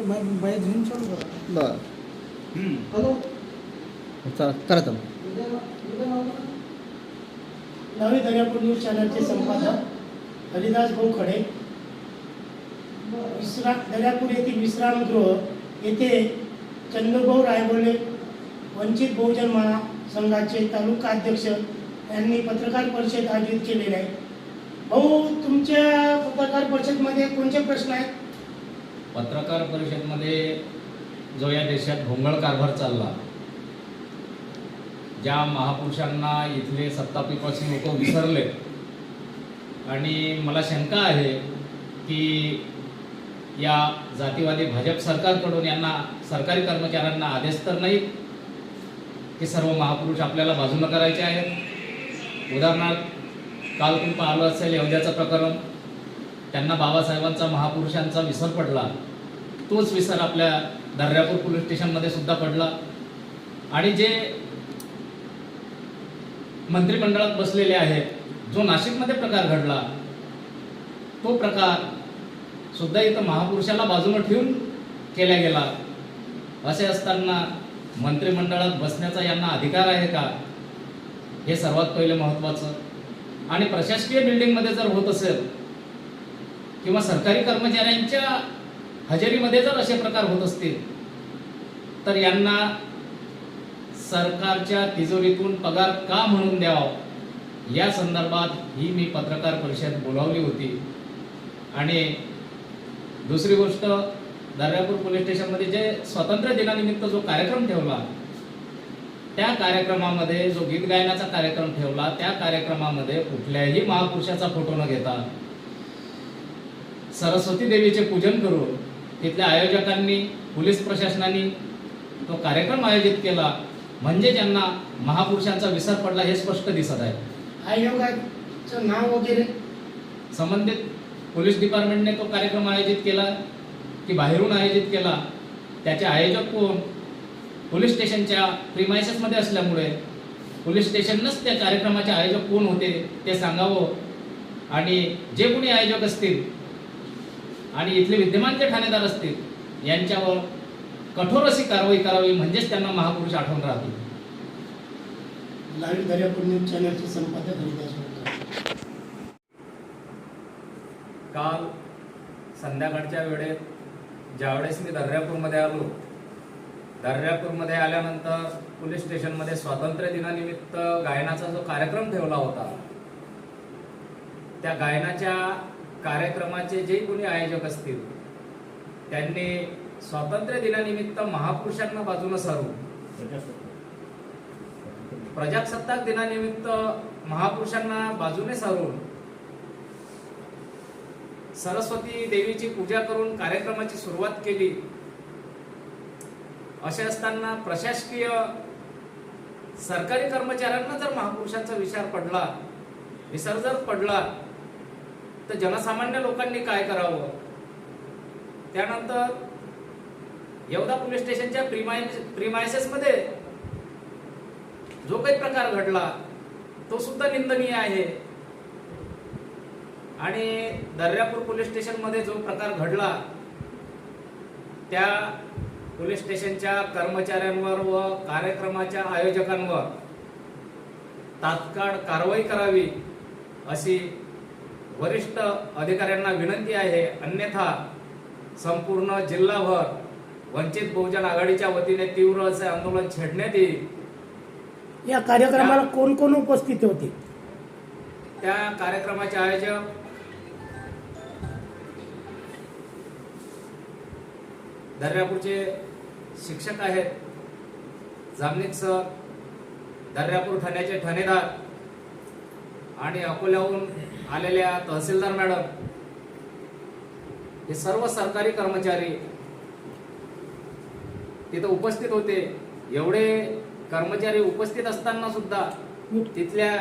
बाई घेऊन चालू करा. बरं हॅलो. चला करा तुम्ही. नवी दर्यापूर न्यूज चॅनलचे संपादक हरिदास भाऊ खडे. दर्यापूर येथील विश्रामगृह येथे चंद्रभाऊ रायबोले वंचित बहुजन महासंघाचे तालुका अध्यक्ष यांनी पत्रकार परिषद आयोजित केलेली आहे. भाऊ, तुमच्या पत्रकार परिषदमध्ये कोणते प्रश्न आहेत? पत्रकार परिषदमध्ये जो या देशात भोंगळ कारभार चालला, ज्या महापुरुषांना इथले सत्तापिपासी लोक विसरले, आणि मला शंका आहे की या जातीवादी भाजप सरकारकडून यांना सरकारी कर्मचाऱ्यांना आदेश तर नाही की सर्व महापुरुष आपल्याला बाजूला करायचे आहेत. उदाहरणार्थ, काल तुम्ही पाहिलं असेल अयोध्याचं प्रकरण, त्यांना बाबासाहेबांचा महापुरुषांचा विसर पडला. तोच विसर आपल्या दर्यापूर पोलीस स्टेशनमध्ये सुद्धा पडला. आणि जे मंत्रिमंडळात बसलेले आहेत, जो नाशिकमध्ये प्रकार घडला, तो प्रकार सुद्धा इथं महापुरुषाला बाजूला ठेवून केला गेला. असे असताना मंत्रिमंडळात बसण्याचा यांना अधिकार आहे का, हे सर्वात पहिले महत्त्वाचं. आणि प्रशासकीय बिल्डिंगमध्ये जर होत असेल किंवा सरकारी कर्मचाऱ्यांच्या हजेरीमध्ये जर असे प्रकार होत असतील तर यांना सरकारच्या तिजोरीतून पगार का म्हणून द्यावा, या संदर्भात ही मी पत्रकार परिषद बोलावली होती. आणि दुसरी गोष्ट, दर्यापूर पोलीस स्टेशनमध्ये जे स्वातंत्र्य दिनानिमित्त जो कार्यक्रम ठेवला, त्या कार्यक्रमामध्ये जो गीत गायनाचा कार्यक्रम ठेवला, त्या कार्यक्रमामध्ये कुठल्याही महापुरुषाचा फोटो न घेता सरस्वती देवीचे पूजन करून तिथल्या आयोजकांनी, पोलीस प्रशासनाने तो कार्यक्रम आयोजित केला. म्हणजे ज्यांना महापुरुषांचा विसर पडला हे स्पष्ट दिसत आहे. आयोगाचं नाव वगैरे संबंधित पोलीस डिपार्टमेंटने तो कार्यक्रम आयोजित केला की बाहेरून आयोजित केला, त्याचे आयोजक कोण, पोलीस स्टेशनच्या प्रिमायसेसमध्ये असल्यामुळे पोलीस स्टेशननंच त्या कार्यक्रमाचे आयोजक कोण होते ते सांगावं. आणि जे कोणी आयोजक असतील आणि इथले विद्यमान जे ठाणेदार असतील यांच्यावर कठोर अशी कारवाई करावी, म्हणजेच त्यांना महापुरुष आठवण राहतील. लाईव्ह दर्यापूर न्यूज चॅनलचे संपादक हरिदास भाऊ खडे. काल संध्याकाळच्या वेळेत ज्यावेळेस मी दर्यापूरमध्ये आलो, दर्यापूरमध्ये आल्यानंतर पोलीस स्टेशनमध्ये स्वातंत्र्य दिनानिमित्त गायनाचा जो कार्यक्रम ठेवला होता, त्या गायनाच्या कार्यक्रमाचे जे कोणी आयोजक असतील त्यांनी स्वातंत्र्य दिनानिमित्त महापुरुषांना बाजूला सारून, प्रजासत्ताक दिनानिमित्त महापुरुषांना बाजूने सारून सरस्वती देवीची पूजा करून कार्यक्रमाची सुरुवात केली. असे असताना प्रशासकीय सरकारी कर्मचाऱ्यांना जर महापुरुषांचा विसर जर पडला तर जनसामान्य लोकांनी काय करावं. त्यानंतर येवदा पोलीस स्टेशनच्या प्रिमायसेसमध्ये जो काही प्रकार घडला तो सुद्धा निंदनीय आहे. आणि दर्यापूर पोलीस स्टेशनमध्ये जो प्रकार घडला त्या पोलीस स्टेशनच्या कर्मचाऱ्यांवर व कार्यक्रमाच्या आयोजकांवर तात्काळ कारवाई करावी अशी वरिष्ठ अधिकाऱ्यांना विनंती आहे. अन्यथा संपूर्ण जिल्हाभर वंचित बहुजन आघाडीच्या वतीने तीव्र असे आंदोलन छेडण्यात येईल. या कार्यक्रमाला कोण कोण उपस्थित होते? त्या कार्यक्रमाचे आयोजक दर्यापूरचे शिक्षक आहेत, जामनिक सर, दर्यापूर ठाण्याचे ठाणेदार आणि अकोल्याहून आलेल्या तहसीलदार मॅडम, हे सर्व सरकारी कर्मचारी तिथे उपस्थित होते. एवढे कर्मचारी उपस्थित असताना सुद्धा तिथल्या